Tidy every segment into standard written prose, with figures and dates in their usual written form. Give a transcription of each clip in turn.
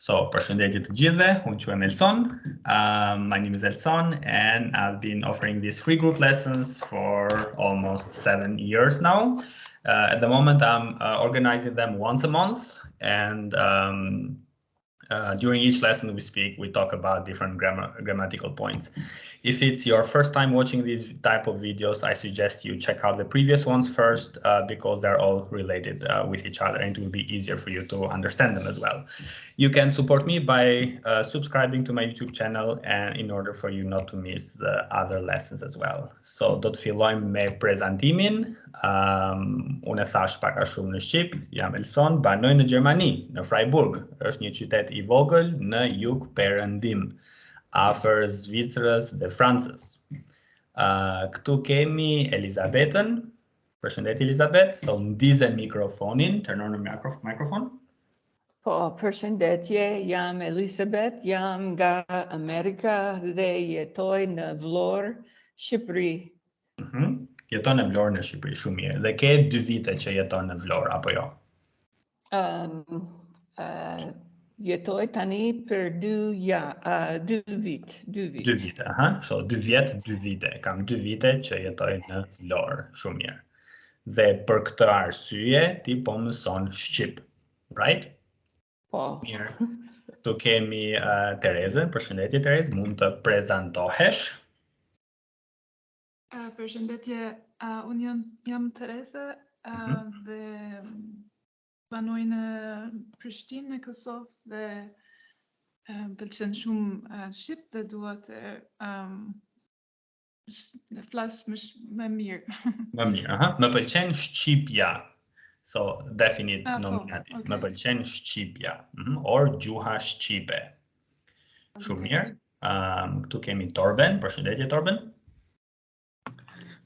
So, përshëndetje të gjithëve, unë quhem Elson. My name is Elson, and I've been offering these free group lessons for almost 7 years now. At the moment, I'm organizing them once a month, and during each lesson we talk about different grammatical points. If it's your first time watching these type of videos, I suggest you check out the previous ones first because they're all related with each other, and it will be easier for you to understand them as well. You can support me by subscribing to my YouTube channel, and in order for you not to miss the other lessons as well. So, do të fillojmë me prezantimin. Unë e thash pak a shumë në Shqip, jam Elson, banoj në Gjermani, në Freiburg. Është një qytet i vogël në jug perëndim, afër Zvicrës dhe Francës. Këtu kemi Elizabetën. Përshëndetje Elizabet, so ndize mikrofonin, turn on the microphone. Po, përshëndetje, jam Elizabeth, jam nga Amerika dhe jetoj në Vlorë, Shqipëri. Jeton në Vlorë në Shqipëri, shumë mirë. Dhe ke 2 vite që jeton në Vlorë, apo jo? Jetoj tani për 2 vite. 2 vite, aha. So 2 vjet, 2 vite. Kam 2 vite që jetoj në Vlorë, shumë mirë. Dhe për këtë arsye ti po mëson Shqip, right? Po. Mirë. Tu kemi Terezën, përshëndetje Terezë, mund të prezantohesh? Përshëndetje, unë jam Tereza dhe banoj në Prishtinë, në Kosovë dhe pëlqen shumë Shqip dhe dua të flas më mirë. Më mirë, aha. Më pëlqen Shqipja. So, definite nominativ. Okay. Më pëlqen Shqipja. Or gjuha Shqipe. Shumë mirë. Këtu kemi Torben. Përshëndetje Torben.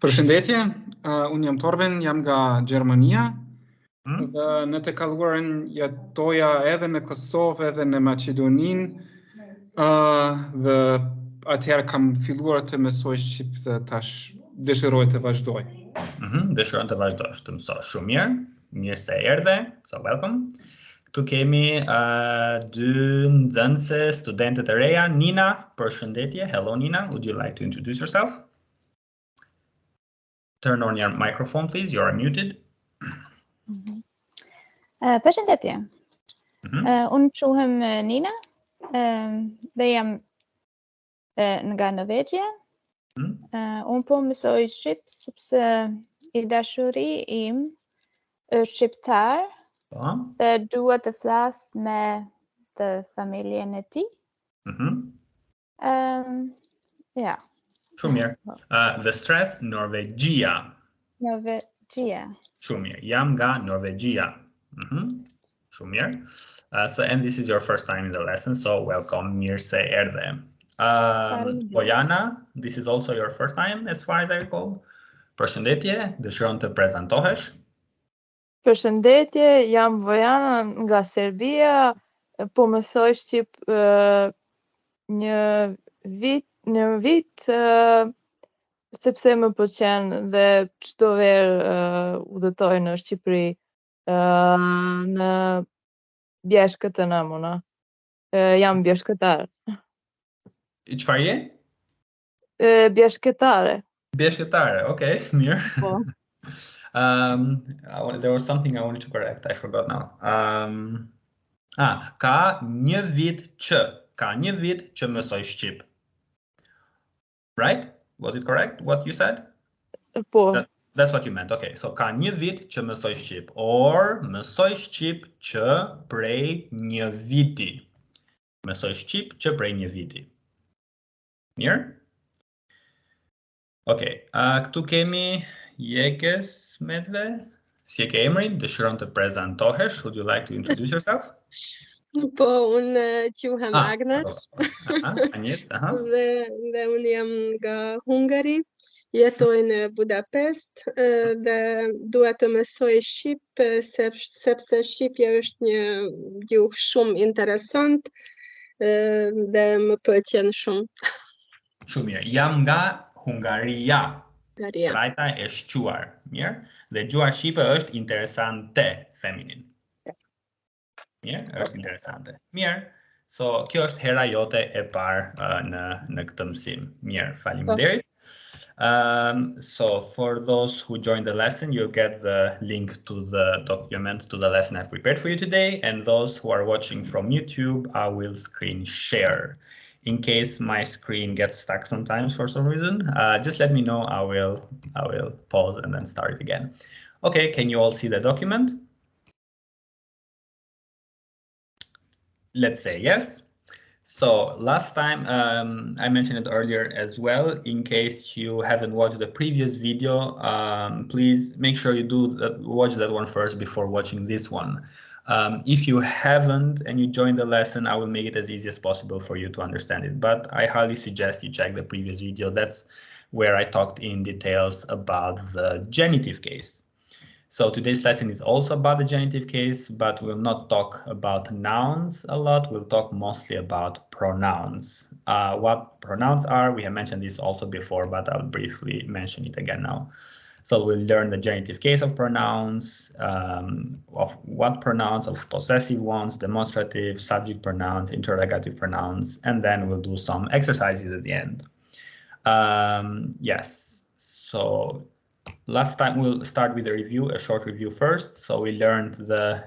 Përshëndetje, unë jam Torben, jam nga Gjermania. Dhe në të kaluarën jetoja edhe në Kosovë edhe në Maqedoninë. Dhe atëherë kam filluar të mësoj Shqip dhe tash dëshiroj të vazhdoj. Dëshiron të vazhdosh të mësosh. Shumë mirë. Mirë se erdhe. So, welcome. Këtu kemi 2 nxënëse, studente të reja. Nina, përshëndetje. Hello Nina, would you like to introduce yourself? Turn on your microphone, please. You are muted. Përshëndetje. Unë quhem Nina dhe jam nga Norvegjia. Unë po mësoj Shqip sepse i dashuri im është shqiptar dhe dua të flas me të familjen e tij. Ja. Shumë mirë. The stress, Norvegjia. Norvegjia. Shumë mirë. Jam nga Norvegjia. Shumë mirë. So, and this is your first time in the lesson, so welcome. Mirë se erdhe. Bojana, this is also your first time, as far as I recall. Përshëndetje, dëshiron të prezantohesh? Përshëndetje, jam Bojana nga Serbia, po mësoj Shqip një vit sepse më pëlqen dhe çdo verë udhëtoj në Shqipëri në bjeshkët e nëmuna. Jam bjeshkëtar. Çfarë je? Bjeshkëtare. Bjeshkëtare, okay, mirë. Po. There was something I wanted to correct, I forgot now. Ka një vit që mësoj Shqip. Right? Was it correct what you said? Po. That's what you meant. Okay, so ka një vit që mësoj Shqip, or mësoj Shqip që prej një viti. Mësoj Shqip që prej një viti. Mirë? Okay, këtu kemi Jekes Medve. Si e ke emrin? Dëshiron të prezantohesh? Would you like to introduce yourself? Po, unë quhem Agnes. Agnes, Dhe unë jam nga Hungari. Jetoj në Budapest dhe dua të mësoj Shqip sepse Shqipja është një gjuhë shumë interesant dhe më pëlqen shumë. Shumë mirë. Jam nga Hungaria. Hungaria. Trajta e shquar. Mirë. Dhe gjuha Shqipe është interesante, feminin. Mirë, është interesante. Mirë. So kjo është hera jote e parë në këtë mësim. Mirë, faleminderit. So for those who joined the lesson, you'll get the link to the document, to the lesson I've prepared for you today. And those who are watching from YouTube, I will screen share. In case my screen gets stuck sometimes for some reason, just let me know. I will pause and then start it again. Okay, can you all see the document? Let's say yes. So last time, I mentioned it earlier as well, in case you haven't watched the previous video, please make sure you watch that one first before watching this one. If you haven't and you joined the lesson, I will make it as easy as possible for you to understand it, but I highly suggest you check the previous video. That's where I talked in details about the genitive case. So today's lesson is also about the genitive case, but we'll not talk about nouns a lot. We'll talk mostly about pronouns. What pronouns are, we have mentioned this also before, but I'll briefly mention it again now. So we'll learn the genitive case of pronouns, of what pronouns, of possessive ones, demonstrative, subject pronouns, interrogative pronouns, and then we'll do some exercises at the end. Yes, so last time we'll start with a review, a short review first. So we learned the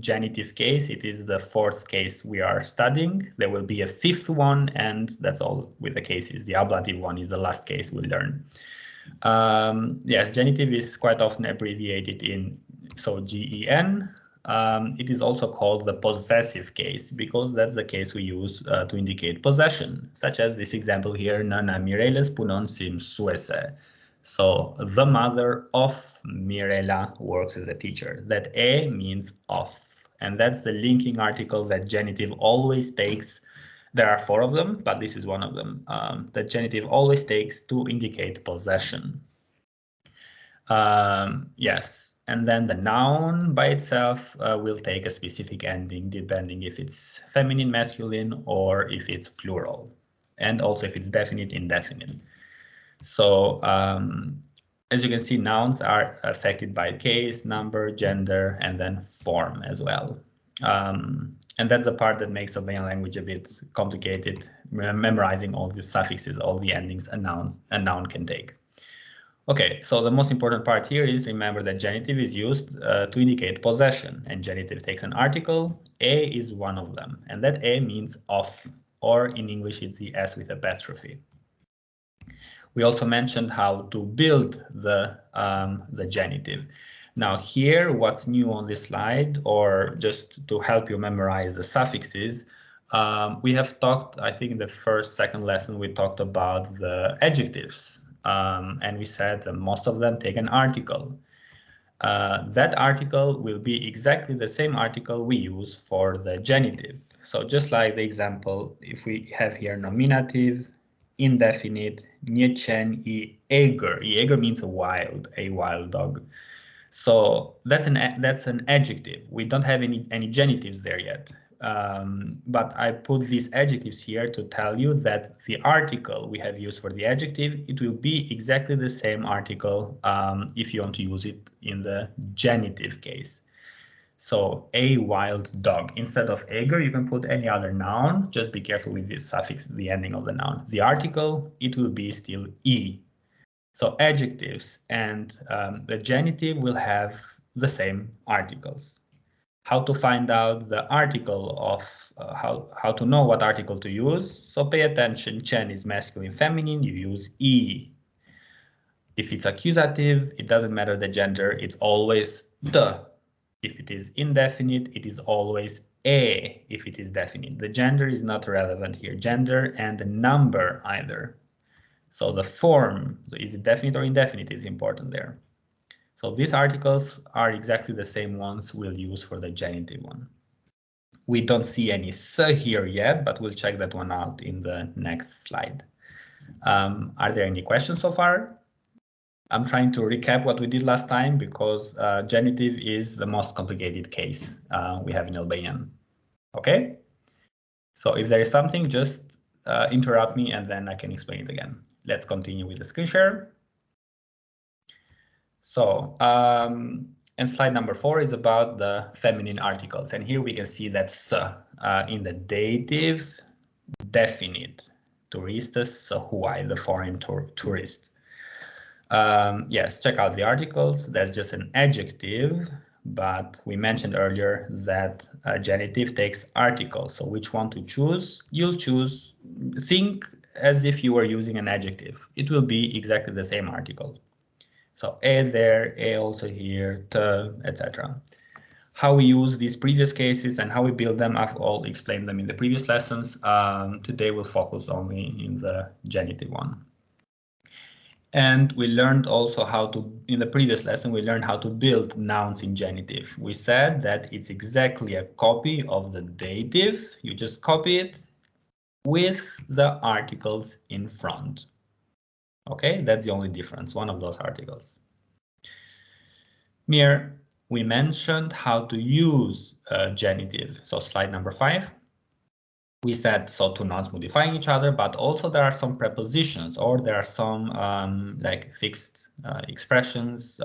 genitive case. It is the fourth case we are studying. There will be a fifth one, and that's all with the cases. The ablative one is the last case we'll learn. Yes, genitive is quite often abbreviated in GEN. It is also called the possessive case because that's the case we use to indicate possession, such as this example here, Nana Mireles punon sim suese. So the mother of Mirela works as a teacher. That a means of, and that's the linking article that genitive always takes. There are four of them, but this is one of them. That genitive always takes to indicate possession. Yes, and then the noun by itself will take a specific ending depending if it's feminine, masculine, or if it's plural, and also if it's definite, indefinite. So as you can see, nouns are affected by case, number, gender, and then form as well. And that's the part that makes Albanian language a bit complicated, memorizing all the suffixes, all the endings a noun can take. Okay, so the most important part here is remember that genitive is used to indicate possession, and genitive takes an article. A is one of them, and that A means of, or in English it's the S with apostrophe. We also mentioned how to build the genitive. Now here, what's new on this slide, or just to help you memorize the suffixes, we have talked, I think in the second lesson, we talked about the adjectives. And we said that most of them take an article. That article will be exactly the same article we use for the genitive. So just like the example, if we have here nominative, indefinite, niechen, I eager. I eager means a wild dog. So that's an adjective. We don't have any genitives there yet. But I put these adjectives here to tell you that the article we have used for the adjective, it will be exactly the same article if you want to use it in the genitive case. So a wild dog. Instead of eager, you can put any other noun. Just be careful with the suffix, the ending of the noun. The article, it will be still E. So adjectives and the genitive will have the same articles. How to find out the article of, how to know what article to use. So pay attention, chen is masculine, feminine, you use E. If it's accusative, it doesn't matter the gender, it's always the. If it is indefinite, it is always a. If it is definite, the gender is not relevant here, gender and the number either. So the form, so is it definite or indefinite, is important there. So these articles are exactly the same ones we'll use for the genitive one. We don't see any s here yet, but we'll check that one out in the next slide. Are there any questions so far? I'm trying to recap what we did last time because genitive is the most complicated case we have in Albanian. Okay? So if there is something, just interrupt me and then I can explain it again. Let's continue with the screen share. So And slide number 4 is about the feminine articles. And here we can see that s in the dative definite. Turistas huai, the foreign tourist. Yes, check out the articles. That's just an adjective, but we mentioned earlier that genitive takes articles. So which one to choose? You'll choose, think as if you were using an adjective. It will be exactly the same article. So a there, a also here, t, etc. How we use these previous cases and how we build them, I've all explained them in the previous lessons. Today we'll focus only in the genitive one. And we learned also how to, in the previous lesson, we learned how to build nouns in genitive. We said that it's exactly a copy of the dative. You just copy it with the articles in front. Okay, that's the only difference, one of those articles. Here, we mentioned how to use genitive. So slide number 5. We said so two nouns modifying each other, but also there are some prepositions or there are some like fixed expressions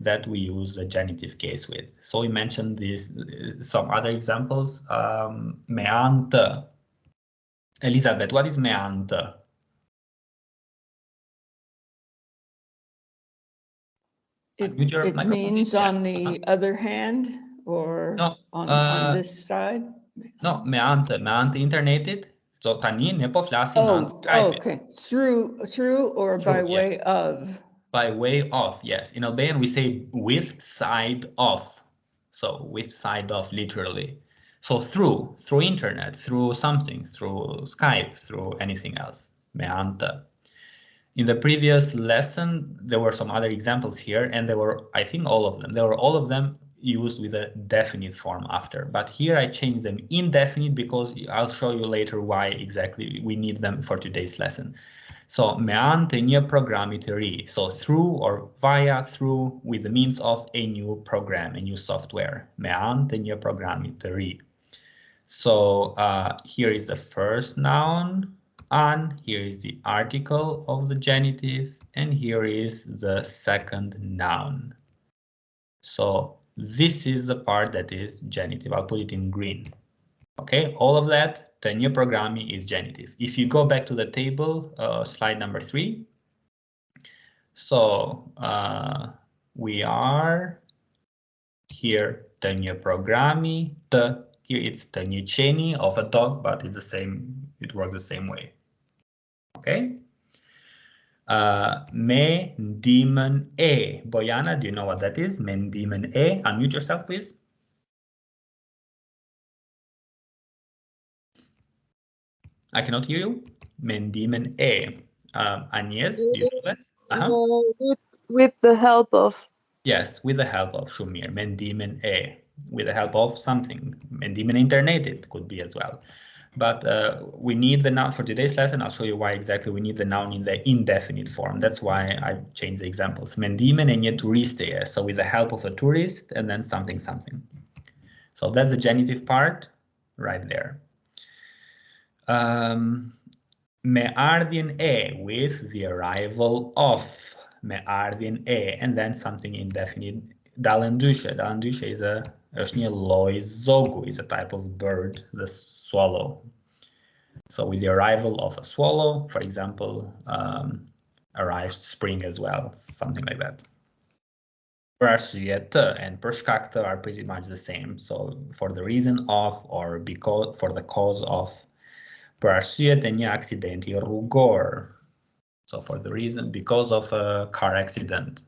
that we use the genitive case with. So we mentioned these some other examples. Meante. Elizabeth, what is meante? It means on the other hand, or no, on this side? No, meante internated. So tani ne po flasim on Skype. Okay, through or by way of. By way of, yes. In Albanian we say with side of. So with side of, literally. So through internet, through something, through Skype, through anything else. Meante. In the previous lesson, there were some other examples here, and there were, I think, all of them. There were all of them used with a definite form after. But here I changed them indefinite because I'll show you later why exactly we need them for today's lesson. So, meante një programi të ri. So, through or via, through, with the means of a new program, a new software. Meante një programi të ri. So, here is the first noun. And here is the article of the genitive, and here is the second noun. So this is the part that is genitive. I'll put it in green. Okay, all of that, të një programi is genitive. If you go back to the table, slide number 3. So we are here, të një programi, here it's të një qeni of a dog, but it's the same, it works the same way. Okay. Me ndihmën e. Bojana, do you know what that is? Me ndihmën e. Unmute yourself, please. I cannot hear you. Me ndihmën e. Agnes, do you know that? With the help of. Yes, with the help of Shumir. Me ndihmën e. With the help of something. Me ndihmën internetit could be as well. But we need the noun for today's lesson. I'll show you why exactly we need the noun in the indefinite form. That's why I changed the examples. Me ndihmën e një turiste. So with the help of a tourist and then something. So that's the genitive part right there. Me ardhjen e, with the arrival of. Me ardhjen e, and then something indefinite. Dalendyshe. Dalendyshe is është një lloj zogu, is a type of bird, the swallow. So with the arrival of a swallow, for example, arrives spring as well, something like that. Për arsye të and për shkak të are pretty much the same. So for the reason of or because, for the cause of. Për arsye të një aksidenti rrugor. So for the reason, because of a car accident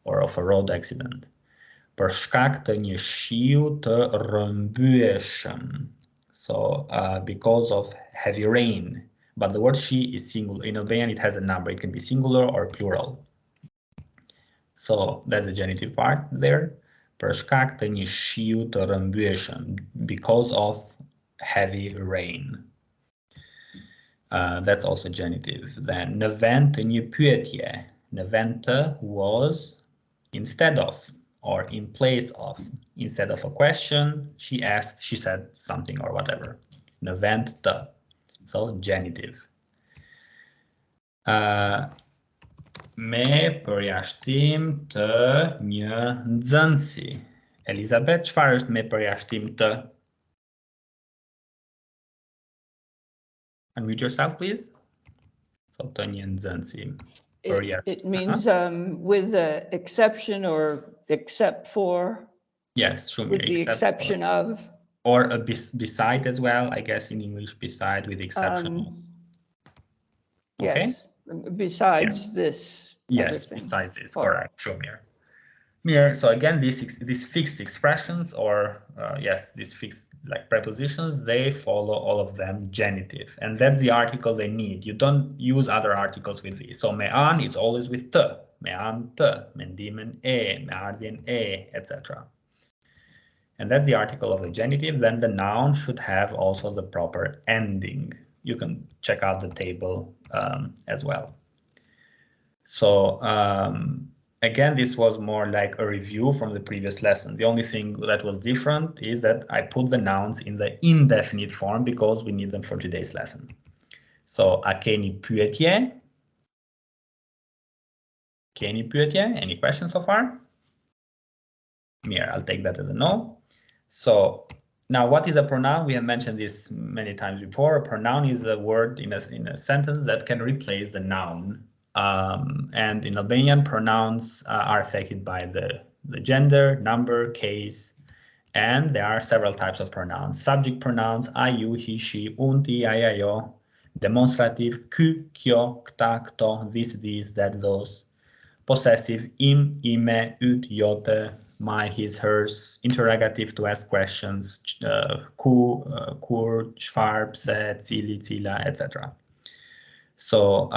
or of a road accident. Për shkak të një shiu të rrëmbyeshëm. So because of heavy rain, but the word she is singular. In Albanian, it has a number. It can be singular or plural. So that's the genitive part there. Për shkak të një shiu të rrëmbyeshëm, because of heavy rain. That's also genitive. Then në vend të një pyetje. Në vend të was instead of. Or in place of. Instead of a question, she asked, she said something or whatever. Në vend të. So genitive. Me përjashtim të një nxënësi. Elizabeth, çfarë është me përjashtim të? Unmute yourself, please. So të një nxënësi. It means with the exception or except for. Yes, shumë with the exception of. Or a beside as well, I guess in English, beside with the exception. Okay. Yes, besides this. Yes, besides this, correct. Sure, Mir. So again, these fixed expressions, or yes, these fixed like prepositions, they follow all of them genitive, and that's the article they need. You don't use other articles with these. So mean is always with t, mean t, mendimen e, meardien e, etc. And that's the article of the genitive. Then the noun should have also the proper ending. You can check out the table as well. So again, this was more like a review from the previous lesson. The only thing that was different is that I put the nouns in the indefinite form because we need them for today's lesson. So a keni pyetje? Keni pyetje? Any questions so far? Here, I'll take that as a no. So now, what is a pronoun? We have mentioned this many times before. A pronoun is a word in a sentence that can replace the noun. And in Albanian, pronouns are affected by the gender, number, case, and there are several types of pronouns. Subject pronouns, I, you, he, she, unti, ai, ajo. Demonstrative, ky, kjo, kta, kto, this, these, that, those. Possessive, im, ime, ut, jote, my, his, hers. Interrogative, to ask questions, ku, kur, çfar, pse, cili, cila, etc. So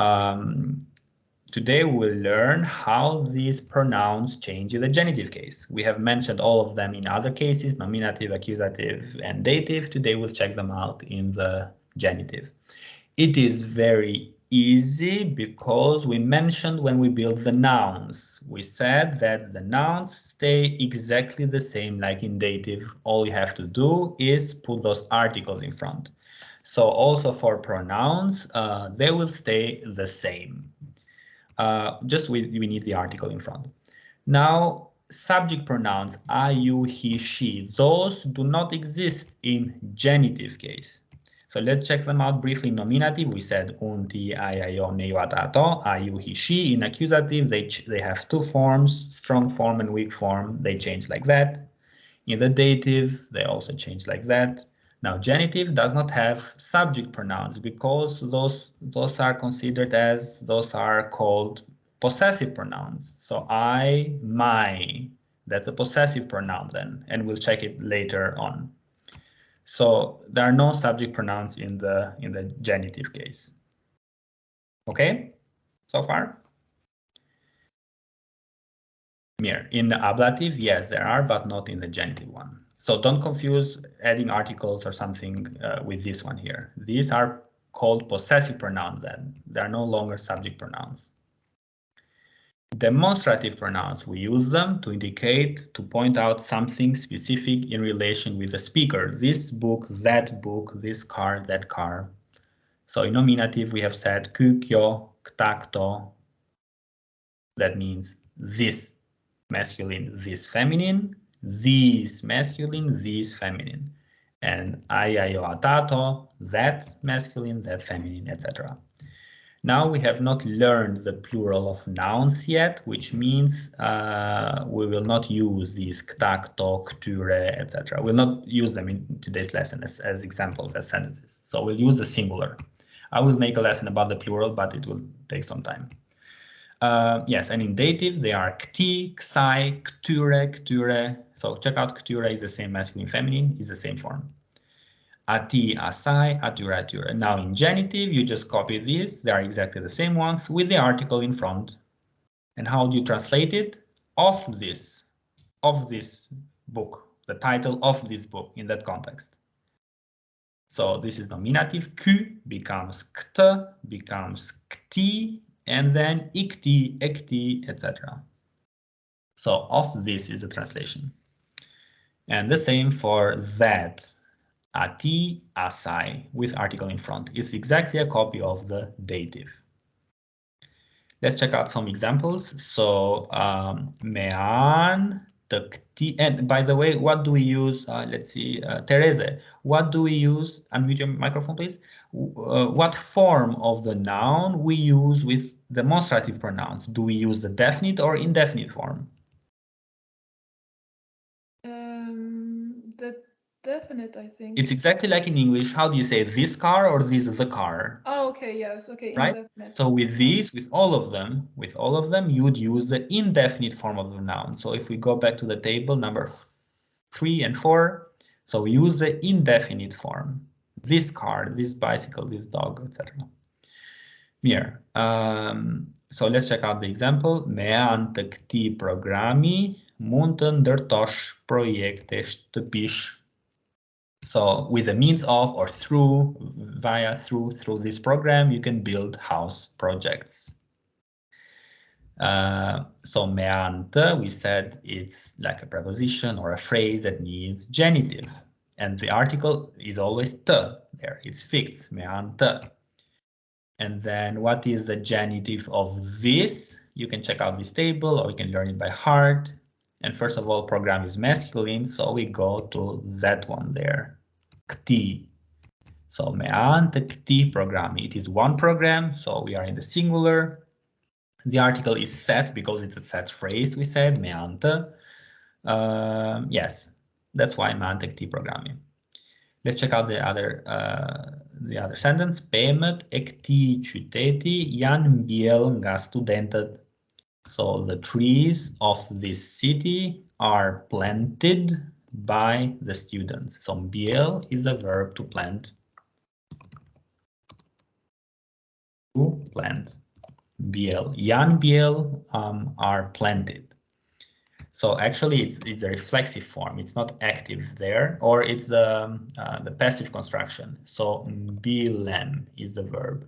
today we'll learn how these pronouns change in the genitive case. We have mentioned all of them in other cases, nominative, accusative, and dative. Today we'll check them out in the genitive. It is very easy because we mentioned when we build the nouns. We said that the nouns stay exactly the same like in dative. All you have to do is put those articles in front. So also for pronouns, they will stay the same. Just we need the article in front. Now, subject pronouns, I, you, he, she, those do not exist in genitive case. So let's check them out briefly. In nominative, we said unti, ai, ajo, ne, io, atato, I, you, he, she. In accusative, they have two forms, strong form and weak form. They change like that. In the dative, they also change like that. Now, genitive does not have subject pronouns because those are considered as, those are called possessive pronouns. So I, my, that's a possessive pronoun then, and we'll check it later on. So there are no subject pronouns in the genitive case. Okay, so far? Mir. In the ablative, yes, there are, but not in the genitive one. So don't confuse adding articles or something with this one here. These are called possessive pronouns then. They are no longer subject pronouns. Demonstrative pronouns, we use them to indicate, to point out something specific in relation with the speaker. This book, that book, this car, that car. So in nominative, we have said ky, kyo, kta, kto. That means this masculine, this feminine, these masculine, these feminine. And ai, ajo, atato, that masculine, that feminine, etc. Now we have not learned the plural of nouns yet, which means we will not use these kta, kto, kture, etc. We'll not use them in today's lesson as examples, as sentences. So we'll use the singular. I will make a lesson about the plural, but it will take some time. Yes, and in dative, they are kti, ksai, kture, kture. So check out kture is the same masculine, feminine, is the same form. Ati, asai, atura, atura. Now in genitive, you just copy these. They are exactly the same ones with the article in front. And how do you translate it? Of this book, the title of this book in that context. So this is nominative. Ky becomes kt, becomes kti, and then ikti, ekti, etc. So of this is the translation. And the same for that. Ati, asai, with article in front. It's exactly a copy of the dative. Let's check out some examples. So mean the kti, and by the way, what do we use? Let's see, Teresa, what do we use? Unmute your microphone, please. What form of the noun we use with demonstrative pronouns? Do we use the definite or indefinite form? The definite, I think. It's exactly like in English. How do you say this car or this the car? Oh, okay, yes, okay, Right? indefinite. So with these, with all of them, you would use the indefinite form of the noun. So if we go back to the table number 3 and 4, so we use the indefinite form. This car, this bicycle, this dog, etc. Here. So let's check out the example. Me anë të këtij programi mund të ndërtosh projekte shtëpish. So with the means of or through this program, you can build house projects. So me anë të, we said it's like a preposition or a phrase that needs genitive. And the article is always të there. It's fixed, me anë të. And then what is the genitive of this? You can check out this table or you can learn it by heart. And first of all, program is masculine, so we go to that one there, kti. So me anë të këtij programi. It is one program, so we are in the singular. The article is set because it's a set phrase, we said, me anë të. Yes, that's why me anë të këtij programi. Let's check out the other sentence. Pemët e këtij qyteti janë mbjell nga studentët. So the trees of this city are planted by the students. So mbjell is the verb to plant. To plant. Mbjell. Janë mbjell are planted. So actually, it's a reflexive form. It's not active there, or it's the passive construction. So mbjellem is the verb.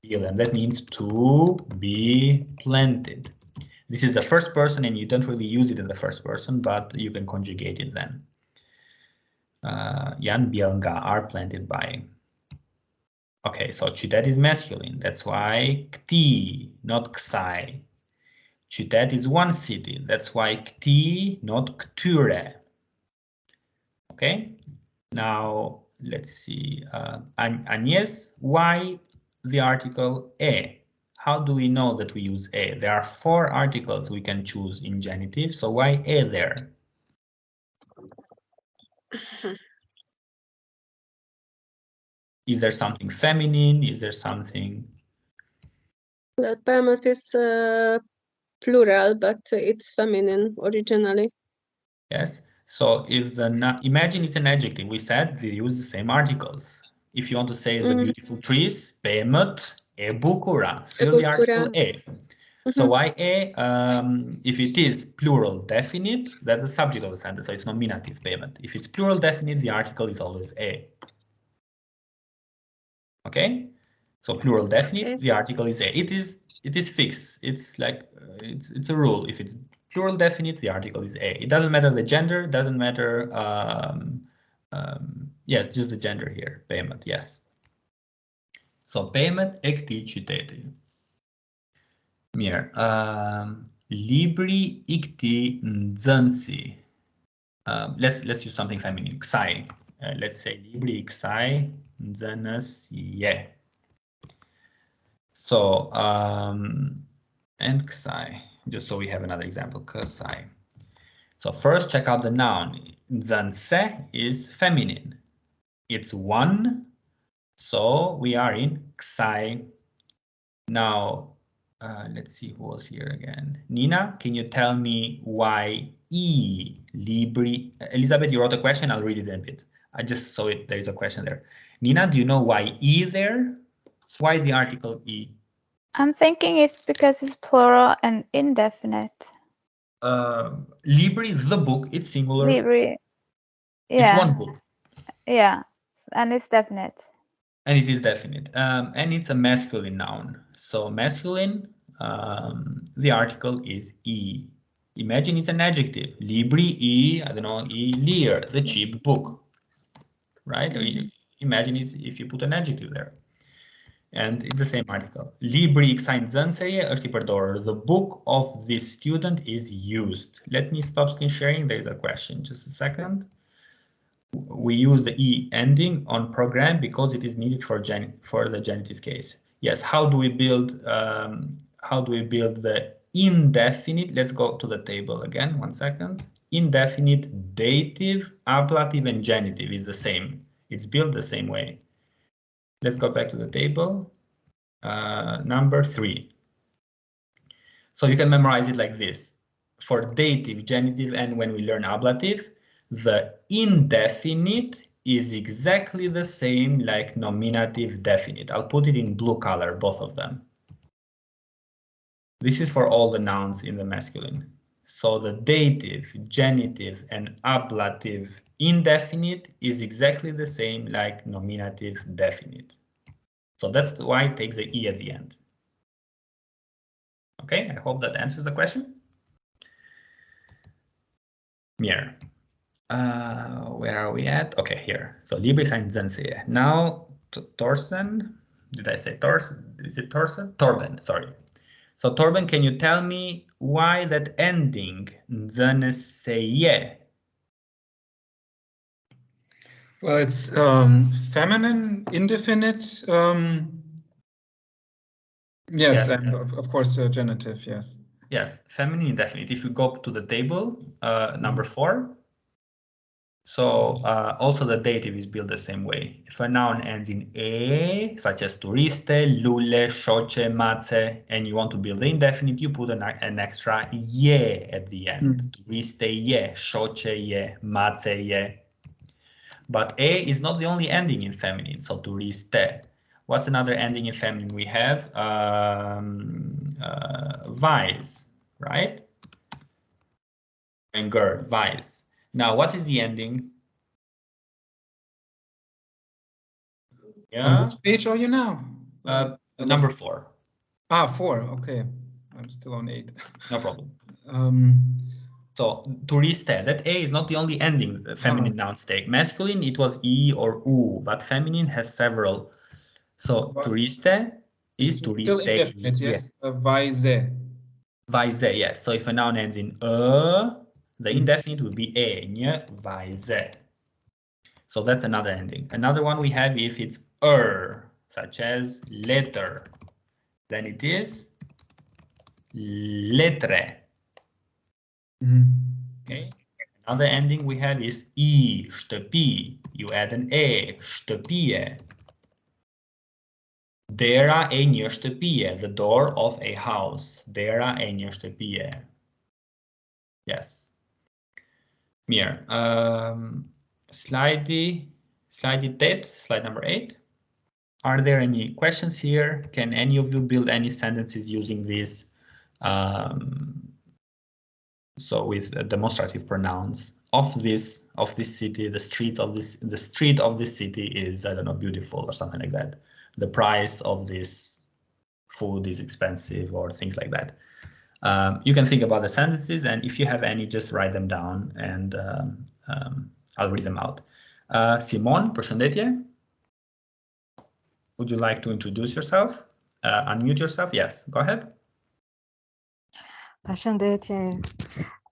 Mbjellem, that means to be planted. This is the first person, and you don't really use it in the first person, but you can conjugate it then. Janë mbjell nga are planted by. Okay, so qytet is masculine. That's why kti, not kësaj. Qytet is one city. That's why kti, not këtyre. Okay. Now let's see. Agnes, why the article e? How do we know that we use e? There are 4 articles we can choose in genitive. So why e there? Is there something feminine? Is there something? The pemët is plural, but it's feminine originally. Yes. So if imagine it's an adjective, we said they use the same articles. If you want to say the beautiful trees, pemët e bukura, still the article e. So why e? If it is plural definite, that's the subject of the sentence, so it's nominative payment. If it's plural definite, the article is always e. Okay, so plural definite, the article is a. It is fixed. It's like it's a rule. If it's plural definite, the article is a. It doesn't matter the gender. Doesn't matter. Yes, just the gender here. Payment. Yes. So payment e këtij qyteti. Mirë. Libri I këtij nxënësi. Let's use something feminine. Kësaj. Let's say libri I kësaj nxënësje. So and kësaj, just so we have another example. Kësaj. So first check out the noun. Nxënëse is feminine. It's one. So we are in kësaj. Now let's see who was here again. Nina, can you tell me why I libri? Elizabeth, you wrote a question. I'll read it in a bit. I just saw it. There is a question there. Nina, do you know why I there? Why the article I? I'm thinking it's because it's plural and indefinite. Libri, the book, it's singular. Libri, yeah. It's one book. Yeah, and it's definite. And it is definite. And it's a masculine noun. So masculine, the article is I. Imagine it's an adjective. Libri I, I don't know, I lir, the cheap book. Right? Imagine if you put an adjective there. And it's the same article. Libri excind zënëseje është I përdorur. The book of this student is used. Let me stop screen sharing. There is a question. Just a second. We use the E ending on program because it is needed for the genitive case. Yes. How do we build the indefinite? Let's go to the table again. 1 second. Indefinite, dative, ablative, and genitive is the same. It's built the same way. Let's go back to the table. Number 3. So you can memorize it like this. For dative, genitive, and when we learn ablative, the indefinite is exactly the same like nominative definite. I'll put it in blue color, both of them. This is for all the nouns in the masculine. So the dative, genitive, and ablative indefinite is exactly the same like nominative definite. So that's why it takes the E at the end. Okay, I hope that answers the question. Mir. Where are we at? Okay, here. So Libri and Zense. Now Torsten. Did I say Torsten? Is it Torsten? Torben, sorry. So Torben, can you tell me why that ending Zense? Well, it's feminine, indefinite. Yes, and of course genitive, yes. Yes, feminine indefinite. If you go to the table, number 4. So also the dative is built the same way. If a noun ends in e, such as turiste, lule, shoce, mace, and you want to build the indefinite, you put an extra ye at the end. Turiste ye, shoce ye, mace ye. But e is not the only ending in feminine, so turiste. What's another ending in feminine we have? Vice, right? And girl, vice. Now, what is the ending? Yeah. On which page are you now? Number 4. Ah, 4. Okay, I'm still on 8. No problem. So turiste, that a is not the only ending the feminine nouns take. Masculine, it was e or u, but feminine has several. So turiste is turiste. Yes. Vize. Vize, yes. So if a noun ends in the indefinite will be e, nye, vize. So that's another ending. Another one we have if it's such as letter, then it is letre. Okay. Another ending we have is e, shtëpi. You add an e, shtëpie. Dera e një shtëpie, the door of a house. Dera e një shtëpie. Yes. Mirë. Slide 8, slide number 8. Are there any questions here? Can any of you build any sentences using this? So with demonstrative pronouns of this city, the street of this city is, I don't know, beautiful or something like that. The price of this food is expensive or things like that. You can think about the sentences, and if you have any, just write them down and I'll read them out. Simon, përshëndetje. Would you like to introduce yourself? Unmute yourself? Yes, go ahead. Përshëndetje.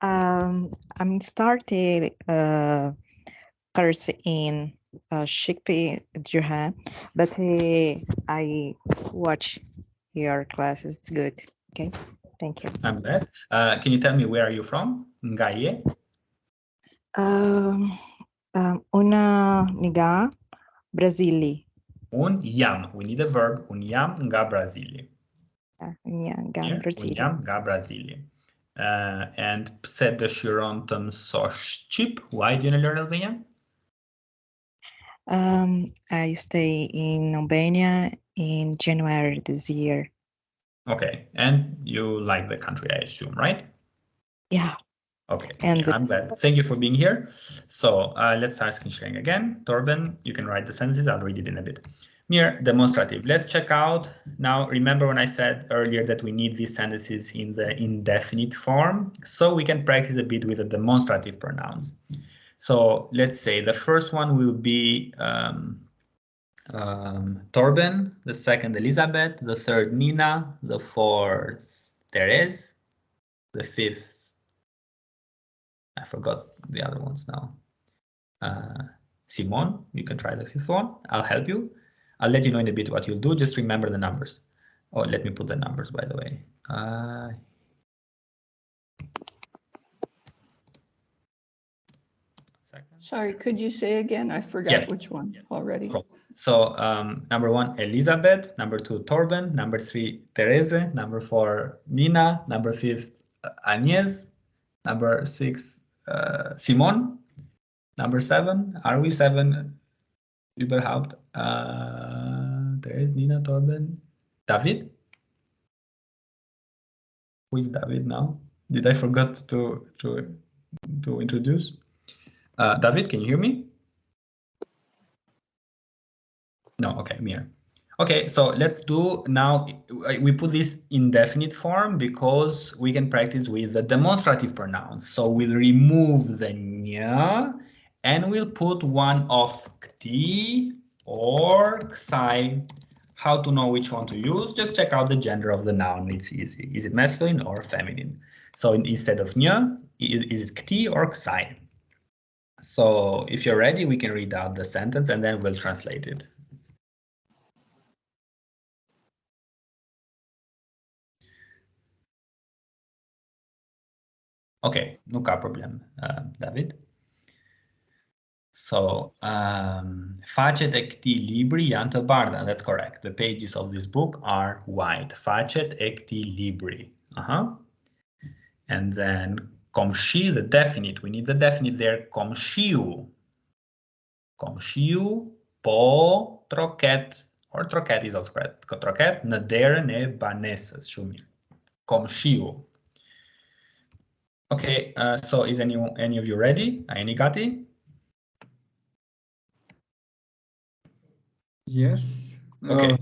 I'm starting course in Shikpi Juha, but I watch your classes. It's good. Okay, thank you. I'm glad. Can you tell me where are you from? Ngaye? Una nga Brazili. Un jam. We need a verb. Un jam nga Brazili. Nga Brazili. Un jam nga Brazili. And pse dëshiron të mësosh shqip? Why do you want to learn Albanian? I stay in Albania in January this year. Okay, and you like the country, I assume, right? Yeah. Okay, and I'm glad. Thank you for being here. So let's start screen sharing again. Torben, you can write the sentences. I'll read it in a bit. Mere demonstrative. Let's check out. Now, remember when I said earlier that we need these sentences in the indefinite form, so we can practice a bit with the demonstrative pronouns. So let's say the first one will be Torben, the second Elizabeth, the third Nina, the fourth Therese, the fifth, I forgot the other ones now. Simon, you can try the fifth one. I'll help you. I'll let you know in a bit what you'll do. Just remember the numbers. Oh, let me put the numbers, by the way. Sorry, could you say again? I forgot which one already. Cool. So number 1, Elizabeth. Number 2, Torben. Number 3, Therese. Number 4, Nina. Number 5, Agnes. Number 6, Simon. Number 7, are we 7 überhaupt? Therese, Nina, Torben. David? Who is David now? Did I forget to introduce? David, can you hear me? No, okay, Mir. Okay, so let's do now, we put this in definite form because we can practice with the demonstrative pronouns. So we'll remove the nya and we'll put one of kti or ksai. How to know which one to use? Just check out the gender of the noun. It's easy. Is it masculine or feminine? So instead of nya, is it kti or ksai? So if you're ready, we can read out the sentence and then we'll translate it. Okay, no problem, David. So, facet ecti libri iantă barda. That's correct. The pages of this book are white. Facet ecti libri. And then comsci, the definite. We need the definite there. Comsciu. Comsciu po trochet. Or trochet is also correct. Trochet nădere ne banesas. Shumir. Comsciu. Okay, so is any of you ready? Any gati? Yes. Okay.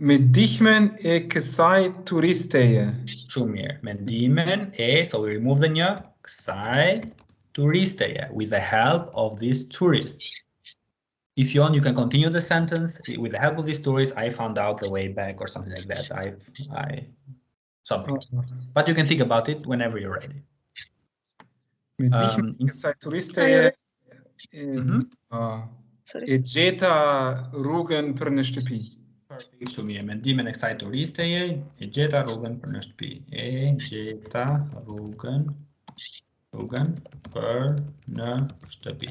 Medihmen e ksai turisteje. Shumir. Mendimen e, so we remove the nya, ksai turisteje, with the help of these tourists. If you want, you can continue the sentence. With the help of these tourists, I found out the way back or something like that. Something. But you can think about it whenever you're ready. Medihmen e ksai turisteje. E gjeta rrugën për në shtëpi. Perfect. Shumë mirë. Mendimin e kësaj turisteje, e gjeta rrugën për në shtëpi. E gjeta rrugën për në shtëpi.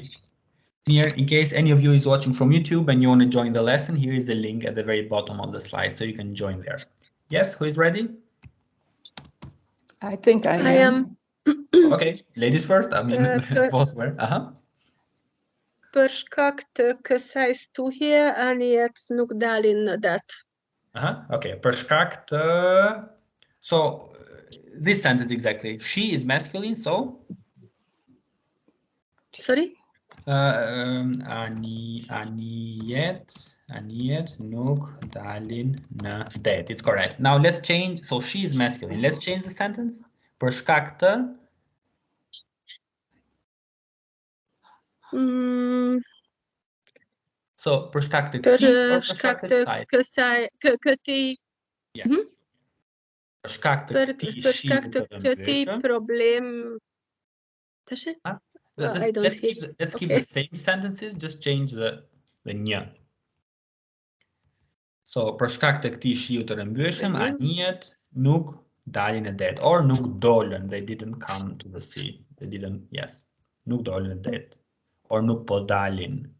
Here, in case any of you is watching from YouTube and you want to join the lesson, here is the link at the very bottom of the slide, so you can join there. Yes, who is ready? I think I am. Okay, ladies first. I mean, both were. Për shkak të kësaj stuhje, anijet nuk dalin në datë. Okay, për shkak të... So, this sentence exactly. She is masculine, so? Sorry? Anijet nuk dalin në det. It's correct. Now let's change. So she is masculine. Let's change the sentence. Për shkak të... So, për shkak të këtij or për shkak të këtij? Për shkak të këtij problem. Let's keep the same sentences, just change the nya. So, për shkak të këtij shiu të rëmbyeshëm, anijet nuk dalin në det, or nuk dolën, they didn't come to the sea. They didn't, yes. Nuk dolën në det, or nuk po dalin.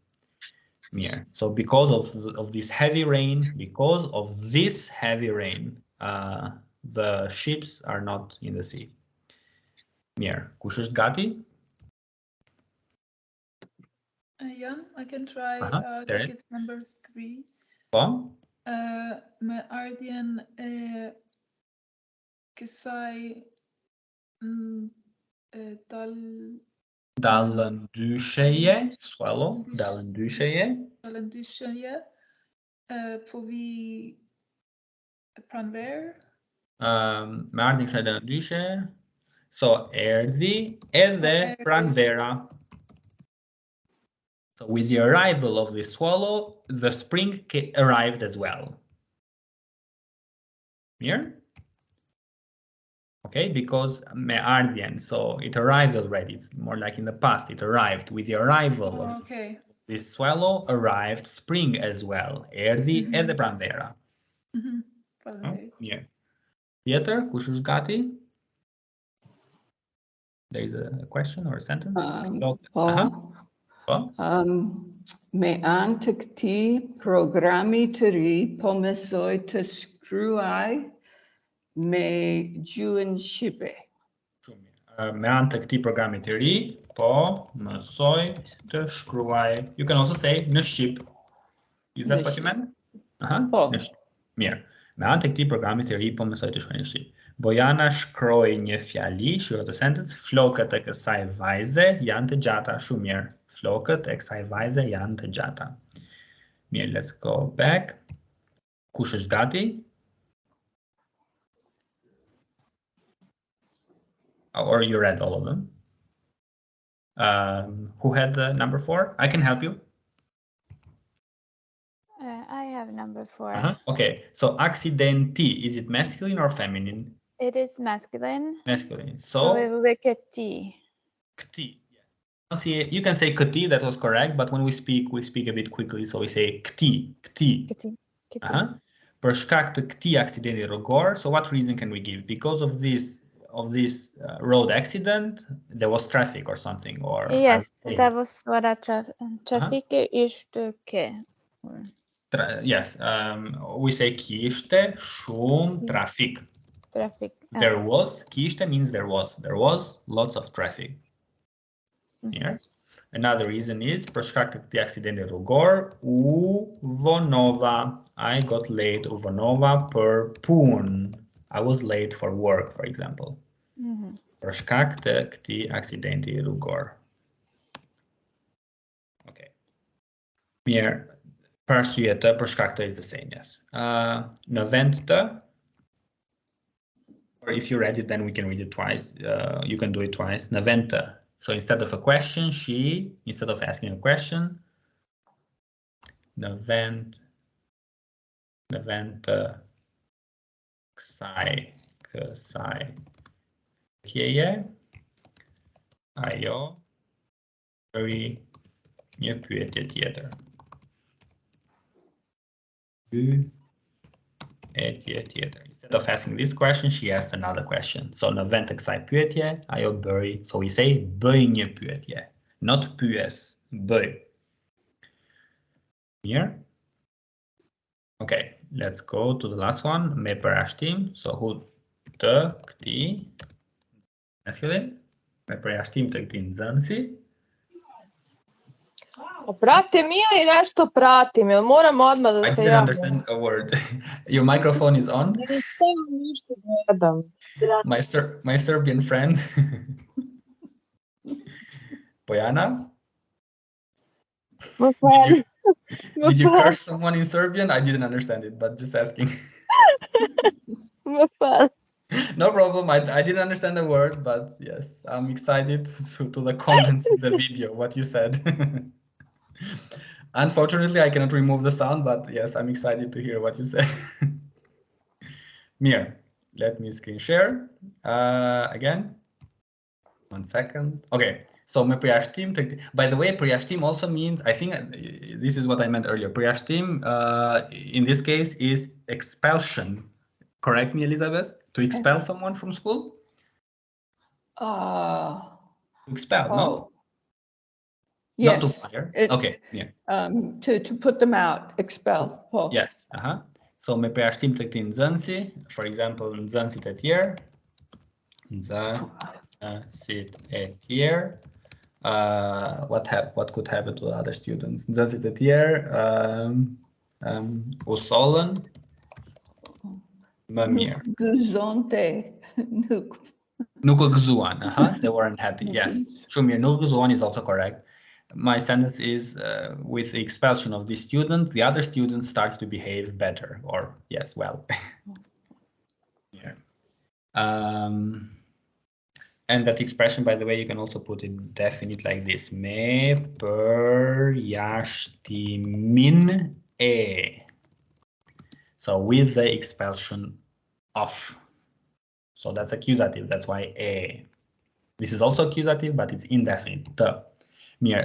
Mirë. So because of this heavy rain, the ships are not in the sea. Mirë. Kush është gati? Yeah, I can try. I think it's number 3. Po? Me ardhjen e kësaj Dalëndysheje, swallow, dalëndysheje. Dalëndysheje, po vi pranverë. Me ardhin kësaj dalëndyshe, so erdhi edhe pranvera. So with the arrival of the swallow, the spring arrived as well. Here? Okay, because me ardien, so it arrived already. It's more like in the past. It arrived. With the arrival of this swallow, arrived spring as well. Erdi edhe pranvera. Yeah. Pieter, kush është gati? There is a question or a sentence? Me anë të këtij programi të ri, po mësoj të shkruaj me gjuhën shqipe. Me anë të këtij programi të ri, po mësoj të shkruaj. You can also say në shqip. Is that what you meant? Po. Mirë. Me anë të këtij programi të ri, po mësoj të shkruaj në shqip. Bojana shkroi një fjali, she wrote a sentence, flokët e kësaj vajze janë të gjata, shumë mirë. Flokët e kësaj vajze janë të gjata. Mirë, let's go back. Kush është gati? Or you read all of them? Who had the number 4? I can help you. I have number 4. Okay, so accidenti, is it masculine or feminine? It is masculine. Masculine. So we will make it T. Kti. See, you can say kti, that was correct, but when we speak a bit quickly, so we say kti, kti. Për shkak të këtij aksidenti rrugor, so what reason can we give? Because of this road accident, there was traffic or something, or yes, that was what traffic ishte ke. Yes, we say kishte shumë trafik. Traffic. There was, kishte means there was lots of traffic. Here. Another reason is për shkak të këtij aksidenti rrugor, u vonova. I got late, u vonova për punë. I was late for work, for example. Për shkak të këtij aksidenti rrugor. Okay. Mirë, për arsye të, për shkak të is the same, yes. Në vend të, or if you read it, then we can read it twice. You can do it twice. Në vend të. So instead of a question, instead of asking a question, në vend kësaj kjeje, ajo bëri një pyetje tjetër. Instead of asking this question, she asked another question. So në vend të kësaj pyetje, ajo bëri, so we say bëj një pyetje, not pyes, bëj. Here. Okay, let's go to the last one. Me përjashtim, so who të këtij masculine, me përjashtim të këtij nxënësi. Pratim ili nešto pratim, ili moram odmah da se I didn't understand a word. Your microphone is on? My Serbian friend. Bojana? Did you curse someone in Serbian? I didn't understand it, but just asking. No problem. I didn't understand the word, but yes, I'm excited to the comments in the video, what you said. Unfortunately, I cannot remove the sound, but yes, I'm excited to hear what you said. Mir, let me screen share again. 1 second. Okay, so me përjashtim. By the way, përjashtim also means, I think this is what I meant earlier. Përjashtim in this case is expulsion. Correct me, Elizabeth? To expel someone from school? Expel, no? Yes. Not to fire. Okay, yeah. To put them out, expel. Yes. So me përjashtim të këtij nxënësi, for example, nxënësit e tjerë, what could happen to other students? Nxënësit e tjerë u sollën më mirë. Gëzonte, nuk u gëzuan. They weren't happy. Yes. Shumë mirë. Nuk gëzuan is also correct. My sentence is with the expulsion of this student, the other students start to behave better, or yes, well. Yeah. And that expression, by the way, you can also put it definite like this. Me përjashtimin e. So with the expulsion of. So that's accusative. That's why e. This is also accusative, but it's indefinite.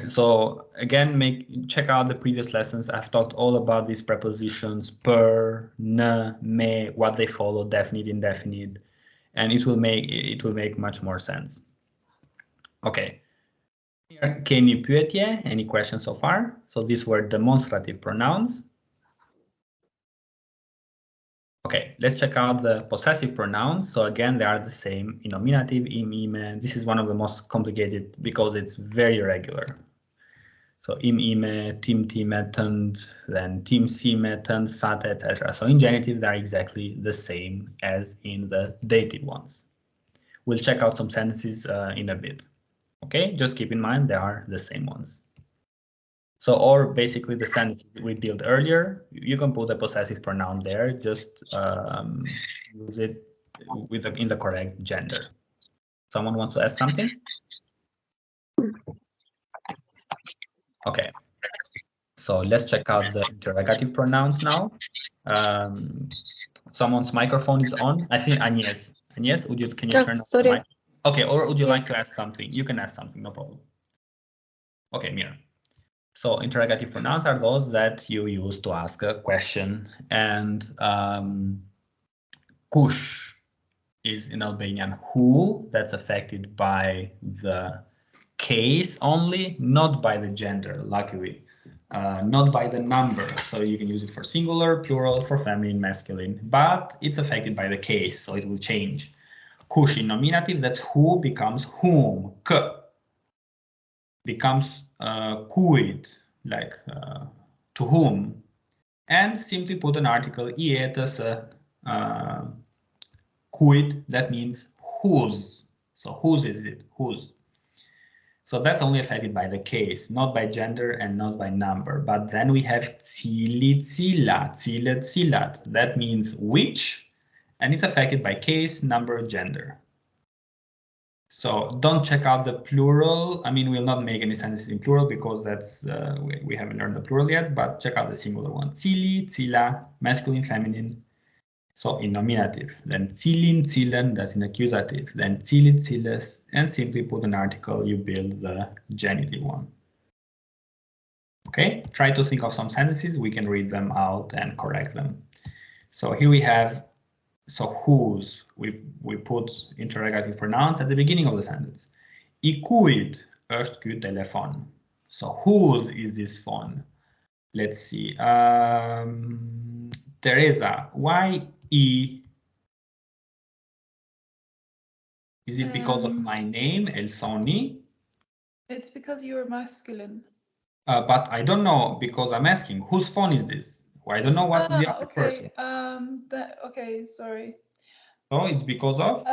So again, check out the previous lessons. I've talked all about these prepositions per, ne, me, what they follow, definite, indefinite, and it will make much more sense. Okay. Kemi pyetje, any questions so far? So these were demonstrative pronouns. Okay, let's check out the possessive pronouns. So again, they are the same in nominative, im, ime. This is one of the most complicated because it's very irregular. So im, ime, tim, time, tund, then tim, sime, tund, sate, etc. So in genitive, they're exactly the same as in the dative ones. We'll check out some sentences in a bit. Okay, just keep in mind they are the same ones. So, or basically the sentences we built earlier, you can put a possessive pronoun there, just use it in the correct gender. Someone wants to ask something? Okay. So let's check out the interrogative pronouns now. Someone's microphone is on. I think Agnes. Agnes, can you turn on the mic? Okay, or would you like to ask something? You can ask something, no problem. Okay, Mira. So interrogative pronouns are those that you use to ask a question, and kush is in Albanian who, that's affected by the case only, not by the gender, luckily, not by the number. So you can use it for singular, plural, for feminine, masculine, but it's affected by the case, so it will change. Kush in nominative, that's who becomes whom, k becomes kuit, like to whom, and simply put an article ietas kuit, that means whose. So whose is it? Whose. So that's only affected by the case, not by gender and not by number. But then we have cili, cila, cilet, cilat. That means which, and it's affected by case, number, gender. So don't check out the plural. I mean, we'll not make any sentences in plural because that's we haven't learned the plural yet, but check out the singular one. Cili, cila, masculine, feminine. So in nominative, then cilin, cilen, that's in accusative, then cilit, ciles, and simply put an article, you build the genitive one. Okay, try to think of some sentences, we can read them out and correct them. So here we have, so whose, we put interrogative pronouns at the beginning of the sentence. I cujt është ky telefon? So whose is this phone? Let's see. Teresa, why I? Is it because of my name, Elsoni? It's because you're masculine. But I don't know, because I'm asking, whose phone is this? Well, I don't know what the other person. Okay, sorry. Oh, it's because of?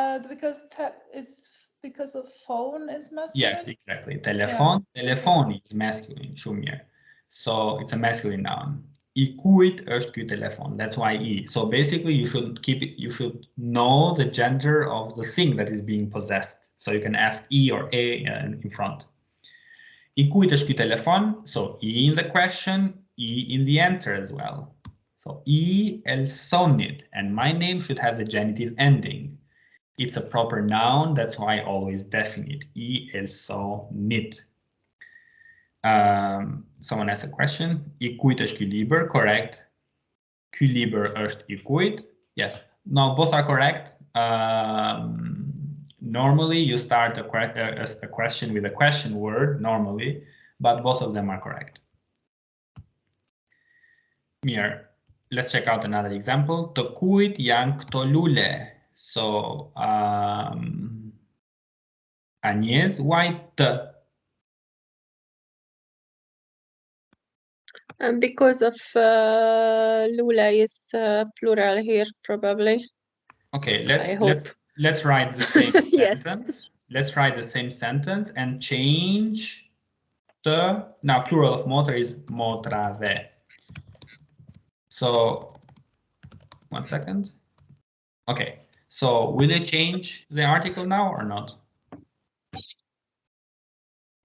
It's because of phone is masculine? Yes, exactly. Telefon, yeah. Telefon is masculine, shumir. So it's a masculine noun. I cujt është ky telefon. That's why I. So basically you should keep it, you should know the gender of the thing that is being possessed. So you can ask I or A in front. I cujt është ky telefon. So I in the question, I in the answer as well. So I Elsonit, and my name should have the genitive ending. It's a proper noun, that's why always definite. I Elsonit. Someone asked a question. I cujt është ky libër? Correct. Ky libër është I cujt? Yes. No, both are correct. Normally you start a question with a question word, normally, but both of them are correct. Mirë, let's check out another example. Të kujt janë këto lule? So, Agnes, why të? Because of Lula is plural here, probably. Okay, let's write the same sentence. Let's write the same sentence and change the, now plural of motor is motrave. So 1 second. Okay, so will you change the article now or not?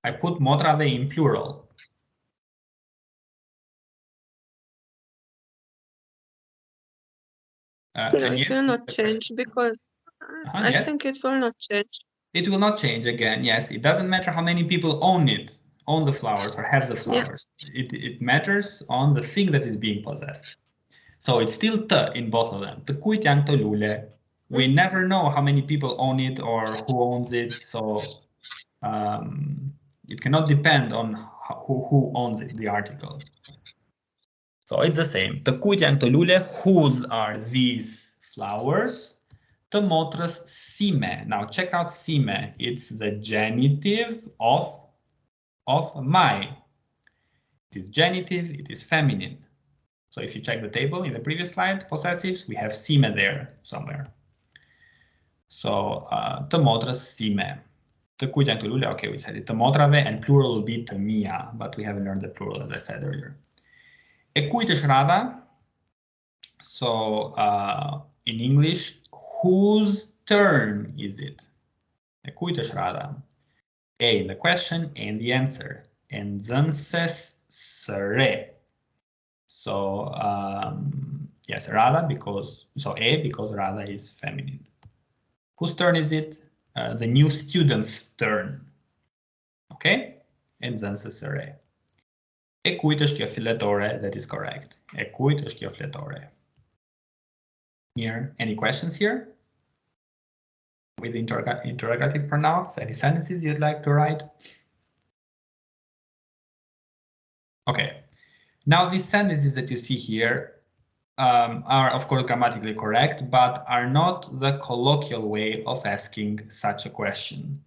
I put motrave in plural. It will not change because I think it will not change. It will not change again. Yes, it doesn't matter how many people own the flowers or have the flowers. Yeah. It matters on the thing that is being possessed. So it's still t in both of them. We never know how many people own it or who owns it. So it cannot depend on who owns it, the article. So it's the same. Whose are these flowers? Të motrës sime. Now check out sime. It's the genitive of my. It is genitive, it is feminine. So if you check the table in the previous slide, possessives, we have sime there somewhere. So të motrës sime. Të kujt janë këto lule? Okay, we said it. Të motrave and plural will be të mia, but we haven't learned the plural as I said earlier. E kujt është radha? So in English, whose turn is it? E kujt është radha? A in the question and the answer. And nxënses së re. So yes, radha because radha is feminine. Whose turn is it? The new student's turn. Okay? And nxënses së re. E kujt është kjo fletore? That is correct. E kujt është kjo fletore? Here, any questions here? With interrogative pronouns, any sentences you'd like to write? Okay. Now these sentences that you see here are of course grammatically correct, but are not the colloquial way of asking such a question.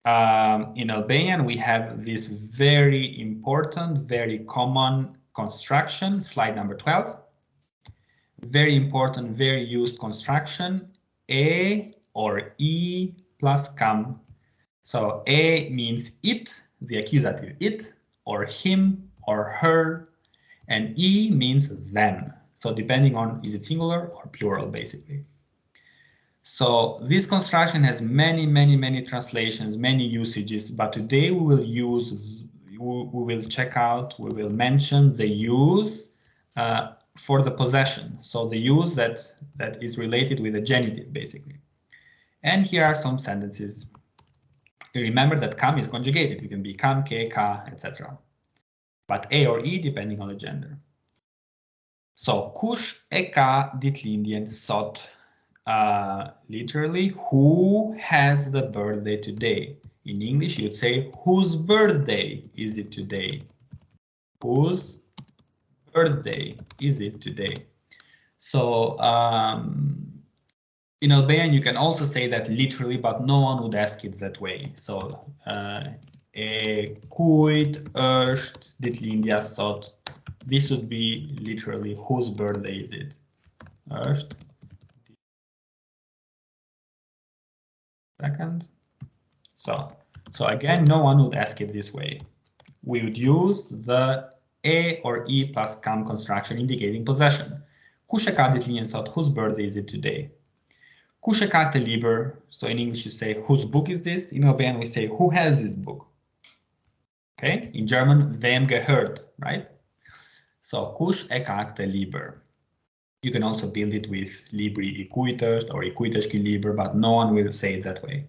In Albanian, we have this very important, very common construction, slide number 12. Very important, very used construction, e or e plus kam. So e means it, the accusative it, or him or her, and e means them. So depending on is it singular or plural, basically. So this construction has many translations, many usages, but today we will check out, we will mention the use for the possession. So the use that is related with the genitive, basically. And here are some sentences. Remember that kam is conjugated. It can be kam, ke, ka, etc. But a or e depending on the gender. So kush e ka ditëlindjen sot? Literally, who has the birthday today? In English, you'd say, whose birthday is it today? Whose birthday is it today? So in Albanian, you can also say that literally, but no one would ask it that way. So e kujt është ditëlindja sot? This would be literally whose birthday is it? Është. Second. So again, no one would ask it this way. We would use the a or e plus kam construction indicating possession. Kush e ka ditëlindjen sot? Whose birthday is it today? Kush e ka këtë libër? So in English you say whose book is this? In Albanian we say who has this book? Okay. In German, wem gehört, right? So kush e ka këtë libër? You can also build it with libri I kujt është or I kujt është ky libër, but no one will say it that way.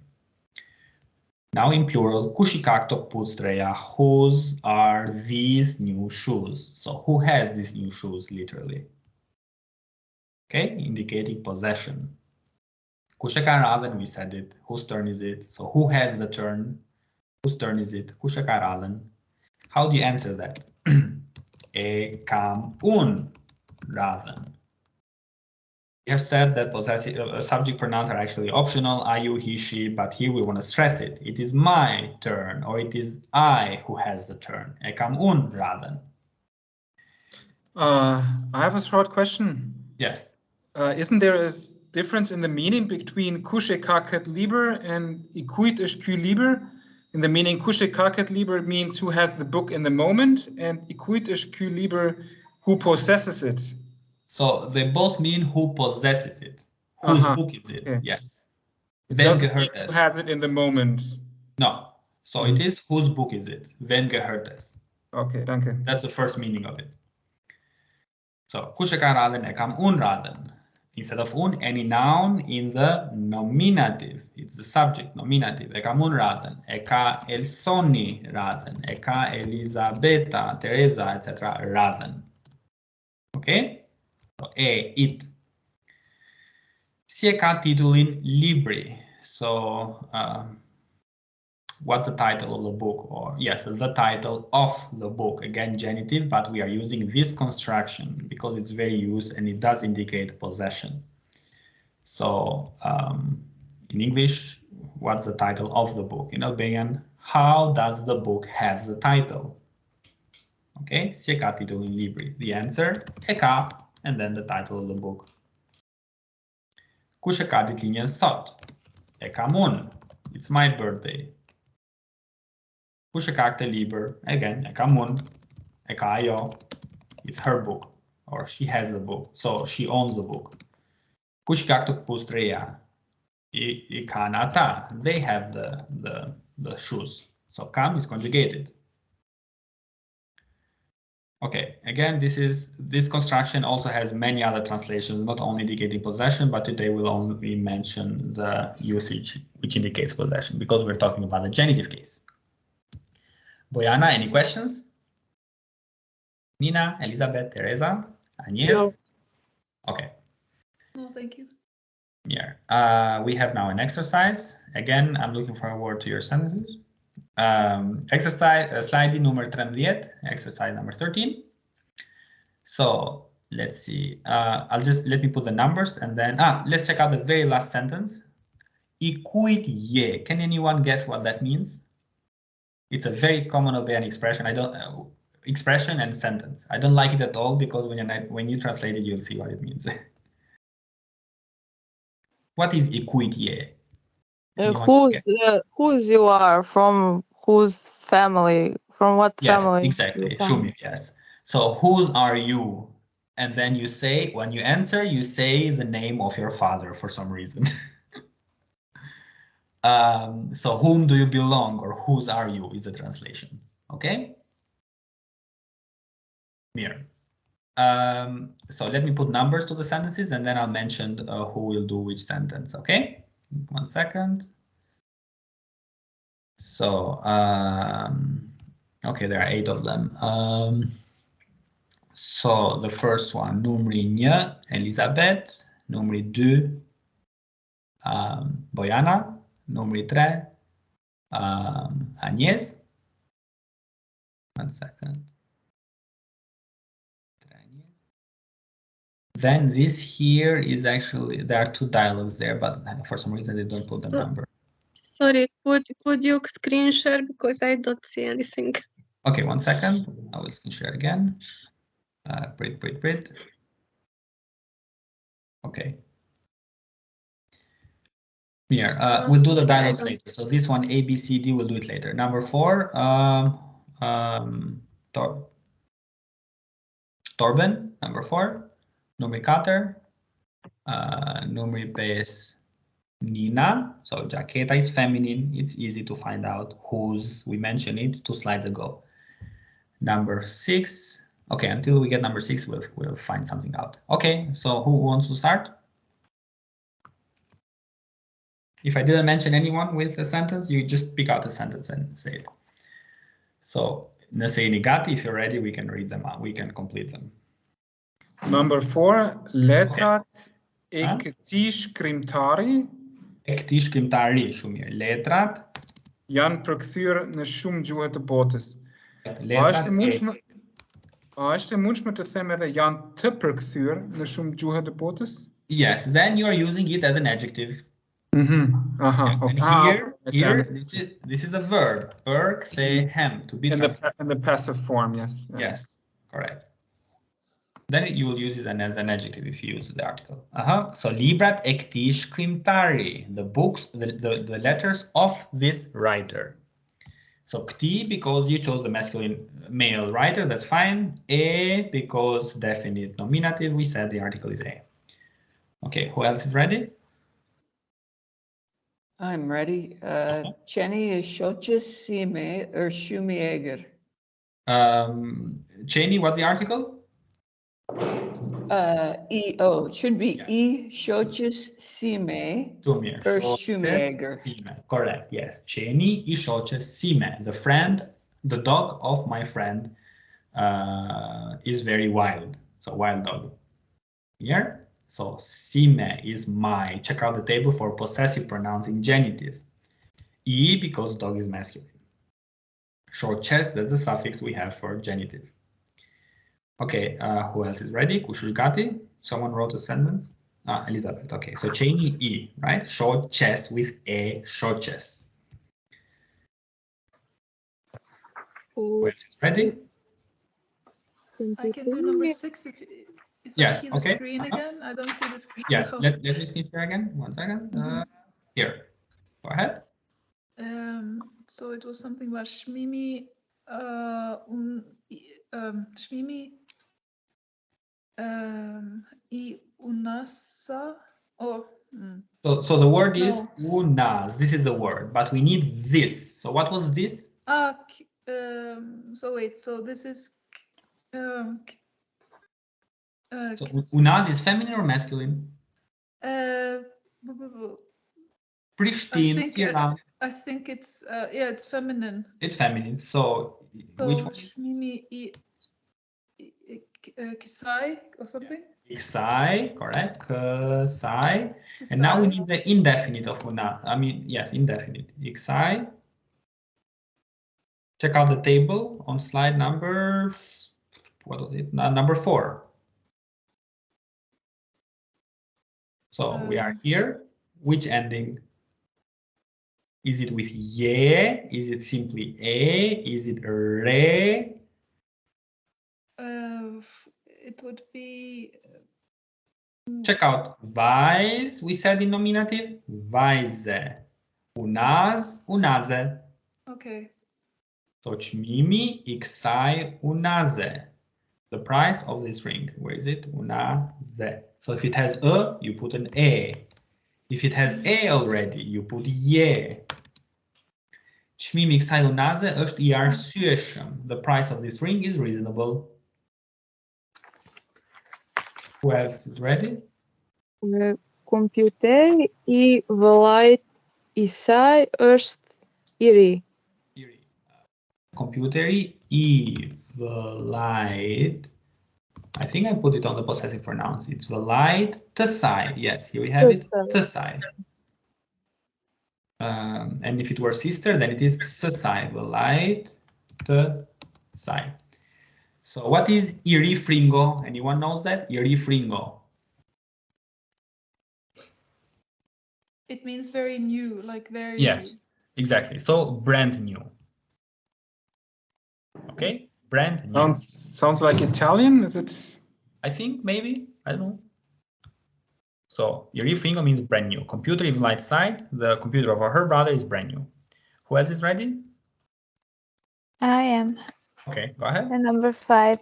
Now in plural, kush I ka këto kpucë të reja? Whose are these new shoes? So who has these new shoes, literally? Okay, indicating possession. Kush e ka radhën? We said it. Whose turn is it? So who has the turn? Whose turn is it? Kush e ka radhën? How do you answer that? E kam unë radhën. We have said that possessive subject pronouns are actually optional, I, you, he, she, but here we want to stress it. It is my turn, or it is I who has the turn. E kam unë radhën. I have a short question. Yes. Isn't there a difference in the meaning between kush e ka këtë libër and I kujt është ky libër? In the meaning, kush e ka këtë libër means who has the book in the moment, and I kujt është ky libër, who possesses it. So they both mean who possesses it. Whose book is it? Okay. Yes. It doesn't mean who has it in the moment. No. So it is, whose book is it? Wen gehört es? Okay, danke. That's the first meaning of it. So, kush e ka radhen? E kam un radhen. Instead of un, any noun in the nominative. It's the subject, nominative. E kam un radhen. E ka Elsoni radhen. E ka Elisabeta, Teresa, etc. radhen. Okay? So, it. Si e ka titullin libri. So, what's the title of the book? Or yes, the title of the book. Again, genitive, but we are using this construction because it's very used and it does indicate possession. So in English, what's the title of the book? In Albanian, how does the book have the title? Okay, si e ka titullin libri. The answer, e ka, and then the title of the book. Kush e ka ditëlindjen sot? E kam unë. It's my birthday. Kush e ka këtë libër? Again, e kam unë. E ka ajo. It's her book, or she has the book, so she owns the book. Kush ka këtë këpucë të reja? I kanë ata. They have the shoes. So kam is conjugated. Okay, again, this construction also has many other translations, not only indicating possession, but today we'll only mention the usage which indicates possession because we're talking about the genitive case. Bojana, any questions? Nina, Elizabeth, Teresa, Agnes? No. Okay. No, thank you. Yeah. We have now an exercise. Again, I'm looking forward to your sentences. Exercise, slide number 13, exercise number 13. So let's see. Let me put the numbers and then let's check out the very last sentence. I kujt je. Can anyone guess what that means? It's a very common Albanian expression. Expression and sentence. I don't like it at all because when you translate it, you'll see what it means. What is I kujt je? Whose you are, from whose family, from what family? Yes, exactly. Shumir, yes. So whose are you? And then you say, when you answer, you say the name of your father for some reason. So whom do you belong, or whose are you is the translation. Okay? Here. So let me put numbers to the sentences and then I'll mention who will do which sentence. Okay? 1 second. So, okay, there are 8 of them. So the first one, numri 1, Elizabeth, numri 2, Bojana, numri 3, Agnes. 1 second. Then this here is actually, there are 2 dialogues there, but for some reason they don't put the number. Sorry, could you screen share because I don't see anything. Okay, 1 second. I will screen share again. Wait. Okay. Here, we'll do the dialogues later. So this one, A, B, C, D, we'll do it later. Number 4, Torben, number 4. Numri 4, numri 5, Nina. So jaqueta is feminine. It's easy to find out whose. We mentioned it 2 slides ago. Number 6. Okay, until we get number 6, we'll find something out. Okay, so who wants to start? If I didn't mention anyone with a sentence, you just pick out a sentence and say it. So, nëse jeni gati, if you're ready, we can read them out. We can complete them. Number 4, letrat e këtij shkrimtari. E këtij shkrimtari, shumë mirë. Letrat janë përkthyer në shumë gjuhë të botës. A është e mundshme të them edhe janë të përkthyer në shumë gjuhë të botës? Yes, then you are using it as an adjective. Yes, and here this is a verb. Përkthehem, to be in the passive form, yes. Yes, correct. Then you will use it as an adjective if you use the article. So librat e këtij shkrimtari, the books, the letters of this writer. So këtij because you chose the masculine male writer, that's fine. E because definite nominative, we said the article is a. Okay, who else is ready? I'm ready. Ceni is shoches sime or shumieger. Ceni, what's the article? It should be E shoches sime or shumieger. Correct, yes. Ceni I shoches sime. The friend, the dog of my friend is very wild. So wild dog. Here. So sime is my. Check out the table for possessive pronouns in genitive. I because dog is masculine. Short chest, that's the suffix we have for genitive. Okay, who else is ready? Kushushgati. Someone wrote a sentence. Elizabeth. Okay, so Ceni I, right? Short chest with a short chest. Who else is ready? I can do number 6 if yes, I see the screen again. I don't see the screen. Yes, so. let me see here again. 1 second. Here, go ahead. So it was something about Shmimi, Shmimi, I unasa. Oh. So the word is unas. This is the word, but we need this. So what was this? So wait. So this is. So unas is feminine or masculine? Pristin. I think it's yeah, it's feminine. It's feminine. So which one? Shmimi Kisai or something. Kisai, correct. Kisai. And now we need the indefinite of una. I mean, yes, indefinite. Kisai. Check out the table on slide number. What was it? Number 4. So we are here. Which ending? Is it with ye? Is it simply a? Is it re? It would be. Check out vais. We said in nominative. Vaise. Unas. Unaze. Okay. So chmimi iksai unaze. The price of this ring. Where is it? Unaze. So if it has a, you put an a. If it has a already, you put ye. Chmimi iksai unaze është I arsyeshëm. The price of this ring is reasonable. Who else is ready? Kompjuteri I vëllait I saj është I ri. Kompjuteri I vëllait. I think I put it on the possessive pronouns. It's vëllait të saj. Yes, here we have it. Të saj. And if it were sister, then it is së saj. Vëllait të saj. So what is iri fringo? Anyone knows that? Iri fringo. It means very new, like very. Yes, exactly. So brand new. Okay, brand new. Sounds like Italian. Is it? I think maybe. I don't know. So iri fringo means brand new. Computer is light side. The computer of her brother is brand new. Who else is ready? I am. Okay, go ahead. And number 5.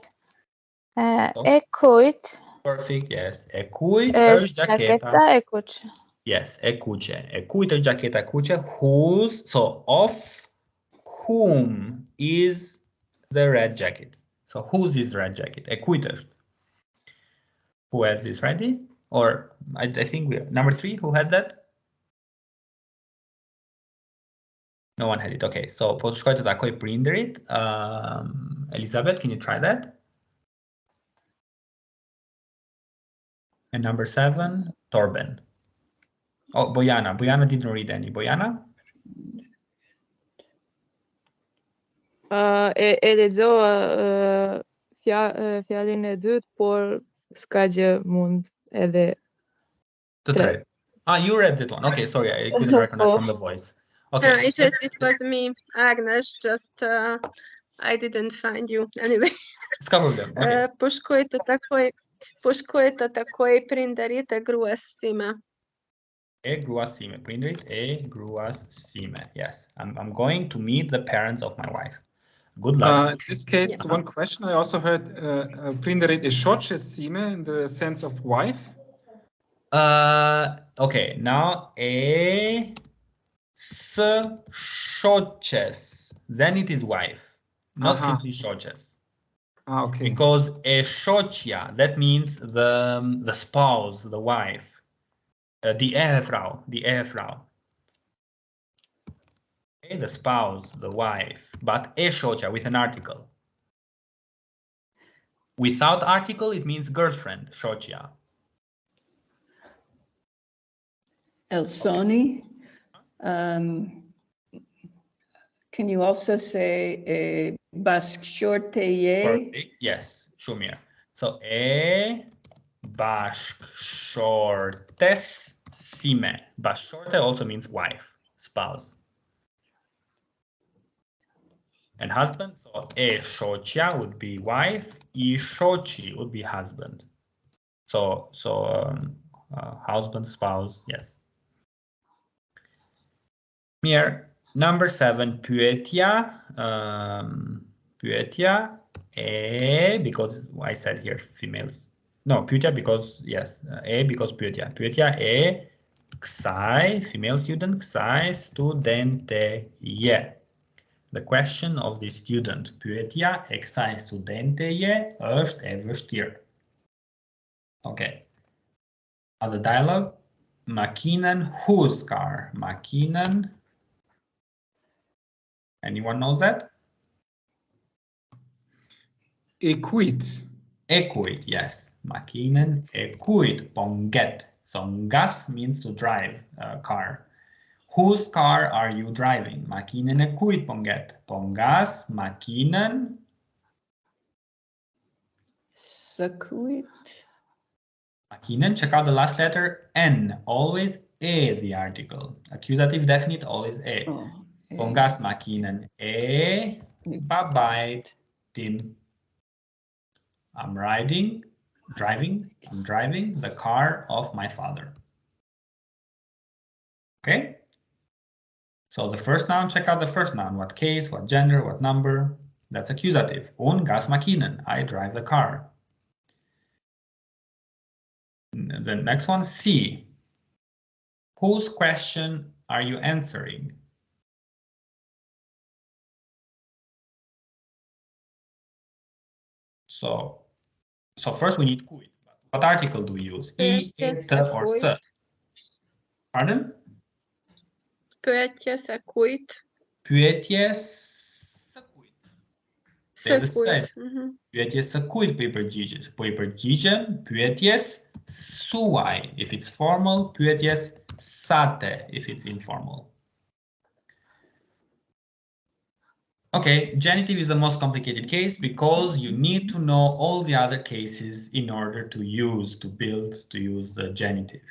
E kujt. Perfect, yes. E kujt është jaketa e kuqe. Yes, e kuqe. E kujt është jaketa kuqe? Whose, so of whom is the red jacket? So whose is the red jacket? E kujt është? Who else is ready? Or I think we number 3, who had that? No one had it. Okay, so po të shkoj të takoj prindërit. Elizabeth, can you try that? And number 7, Torben. Oh, Bojana. Bojana didn't read any. Bojana? E lexova fjalën e dytë, por s'ka gjë mund edhe. The third. You read that one. Okay, sorry, I couldn't recognize from the voice. Okay. It was me, Agnes. Just I didn't find you anyway. S'ka problem. Okay. Po shkoj të takoj prindërit e gruas sime. E gruas sime. Prindërit e gruas sime. Yes, I'm going to meet the parents of my wife. Good luck. In this case, one question. I also heard prindërit e shoqes sime in the sense of wife. Okay, now e shoches, then it is wife, not simply shoches. Okay. Because a shocia, that means the spouse, the wife, the ehefrau. Okay, the spouse, the wife, but a shocia with an article. Without article, it means girlfriend, shocia. Elsoni. Can you also say bashkshorteye? Yes, Shumir. So a bashkshortes sime. Bashkshorte also means wife, spouse. And husband, so a shocia would be wife, I shochi would be husband. So husband, spouse, yes. Here, number 7, pyetja. Pyetja, because I said here females. No, pyetja because, yes, because pyetja. Pyetja, xai, female student, xai studente, yeah. The question of the student, pyetja, xai studente, yeah, është e vështirë. Okay. Other dialogue. Makinen, whose car? Makinen. Anyone knows that? Equit. Equit, yes. Makinen, equit, ponget. So ngas means to drive a car. Whose car are you driving? Makinen equit ponget. Pongas, makinen. Sakuit. Makinen, check out the last letter N. Always A, the article. Accusative definite, always A. Oh, Pongas makinen bye-bye, Tim. I'm driving the car of my father. Okay? So the first noun, check out the first noun. What case, what gender, what number? That's accusative. Gas makinen, I drive the car. The next one, C. Whose question are you answering? So first we need quit. What article do we use? I, it, or se? Pardon? Pyetjes akuit. Pyetjes sakuit. There's a set. Pyetjes sakuit po I përgjigjesh. Po I përgjigjen pyetjes suaj if it's formal, pyetjes sate if it's informal. Okay, genitive is the most complicated case because you need to know all the other cases in order to use the genitive.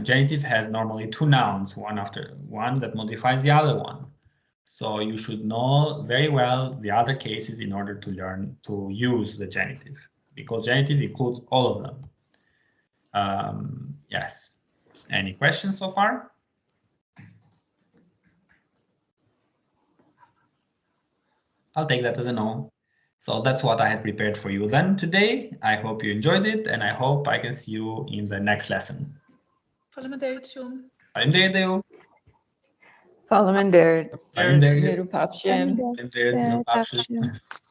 Genitive has normally 2 nouns, one after one that modifies the other one. So you should know very well the other cases in order to learn to use the genitive, because genitive includes all of them. Yes. Any questions so far? I'll take that as a no. So that's what I had prepared for you then today. I hope you enjoyed it, and I hope I can see you in the next lesson. Faleminderit. Faleminderit. Mirupafshim. Faleminderit.